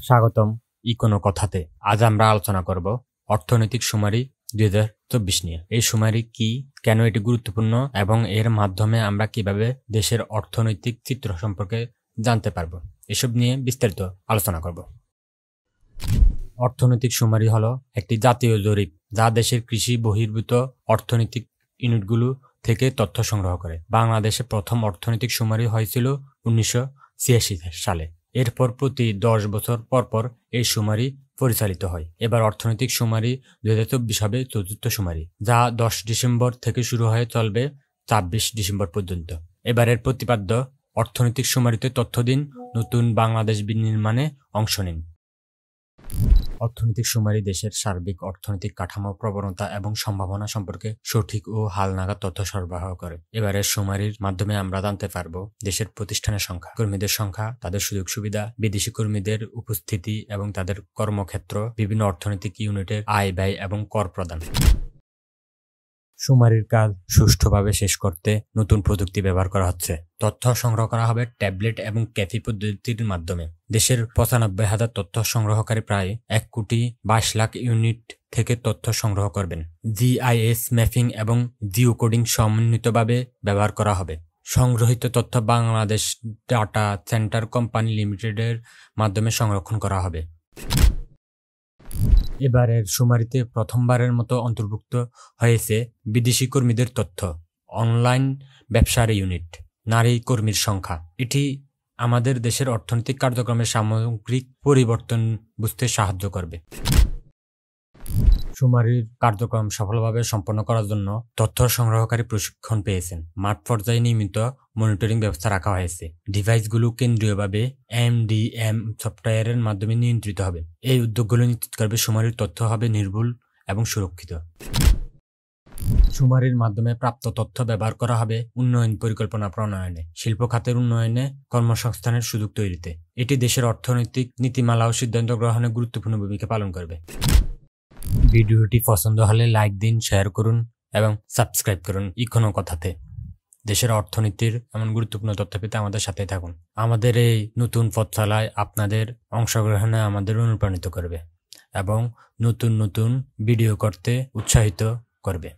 স্বাগতম ইকোনো কথাতে। আজ আমরা আলোচনা করব অর্থনৈতিক সুমারি 2024 নিয়ে। এই সুমারি কি, কেন এটি গুরুত্বপূর্ণ এবং এর মাধ্যমে আমরা কিভাবে দেশের অর্থনৈতিক চিত্র সম্পর্কে জানতে পারবো, এসব নিয়ে বিস্তারিত আলোচনা করব। অর্থনৈতিক সুমারি হলো একটি জাতীয় জরিপ যা দেশের কৃষি বহির্ভূত অর্থনৈতিক ইউনিটগুলো থেকে তথ্য সংগ্রহ করে। বাংলাদেশে প্রথম অর্থনৈতিক সুমারি হয়েছিল 1986 সালে। এরপর প্রতি 10 বছর পর পর এই সুমারি পরিচালিত হয়। এবার অর্থনৈতিক সুমারি 2024 হবে চতুর্থ সুমারি, যা 10 ডিসেম্বর থেকে শুরু হয়ে চলবে 26 ডিসেম্বর পর্যন্ত। এবারের প্রতিপাদ্য অর্থনৈতিক সুমারিতে তথ্য দিন, নতুন বাংলাদেশ বিনির্মাণে অংশ নিন। অর্থনৈতিক সুমারি দেশের সার্বিক অর্থনৈতিক কাঠামো, প্রবণতা এবং সম্ভাবনা সম্পর্কে সঠিক ও হালনাগাদ তথ্য সরবরাহ করে। এবারের সুমারির মাধ্যমে আমরা জানতে পারবো দেশের প্রতিষ্ঠানের সংখ্যা, কর্মীদের সংখ্যা, তাদের সুযোগ সুবিধা, বিদেশি কর্মীদের উপস্থিতি এবং তাদের কর্মক্ষেত্র, বিভিন্ন অর্থনৈতিক ইউনিটের আয় ব্যয় এবং কর প্রদান। সুমারির কাজ সুষ্ঠুভাবে শেষ করতে নতুন প্রযুক্তি ব্যবহার করা হচ্ছে। তথ্য সংগ্রহ করা হবে ট্যাবলেট এবং ক্যাফি পদ্ধতির মাধ্যমে। দেশের 95,000 তথ্য সংগ্রহকারী প্রায় 1,22,00,000 ইউনিট থেকে তথ্য সংগ্রহ করবেন। GIS ম্যাপিং এবং জিও কোডিং সমন্বিতভাবে ব্যবহার করা হবে। সংগ্রহিত তথ্য বাংলাদেশ ডাটা সেন্টার কোম্পানি লিমিটেডের মাধ্যমে সংরক্ষণ করা হবে। এবারের সুমারিতে প্রথমবারের মতো অন্তর্ভুক্ত হয়েছে বিদেশি কর্মীদের তথ্য, অনলাইন ব্যবসার ইউনিট, নারী কর্মীর সংখ্যা। এটি আমাদের দেশের অর্থনৈতিক কার্যক্রমের সামগ্রিক পরিবর্তন বুঝতে সাহায্য করবে। সুমারির কার্যক্রম সফলভাবে সম্পন্ন করার জন্য তথ্য সংগ্রহকারী প্রশিক্ষণ পেয়েছেন। মাঠ পর্যায়ে নিয়মিত মনিটরিং ব্যবস্থা রাখা হয়েছে। ডিভাইসগুলো কেন্দ্রীয়ভাবে MDM সফটওয়্যারের মাধ্যমে নিয়ন্ত্রিত হবে। এই উদ্যোগগুলো নিশ্চিত করবে সুমারির তথ্য হবে নির্ভুল এবং সুরক্ষিত। সুমারির মাধ্যমে প্রাপ্ত তথ্য ব্যবহার করা হবে উন্নয়ন পরিকল্পনা প্রণয়নে, শিল্প খাতের উন্নয়নে, কর্মসংস্থানের সুযোগ তৈরিতে। এটি দেশের অর্থনৈতিক নীতিমালা ও সিদ্ধান্ত গ্রহণে গুরুত্বপূর্ণ ভূমিকা পালন করবে। ভিডিওটি পছন্দ হলে লাইক দিন, শেয়ার করুন এবং সাবস্ক্রাইব করুন ইকোনো কথাতে। দেশের অর্থনীতির এমন গুরুত্বপূর্ণ তথ্য পেতে আমাদের সাথে থাকুন। আমাদের এই নতুন পথচলায় আপনাদের অংশগ্রহণে আমাদের অনুপ্রাণিত করবে এবং নতুন নতুন ভিডিও করতে উৎসাহিত করবে।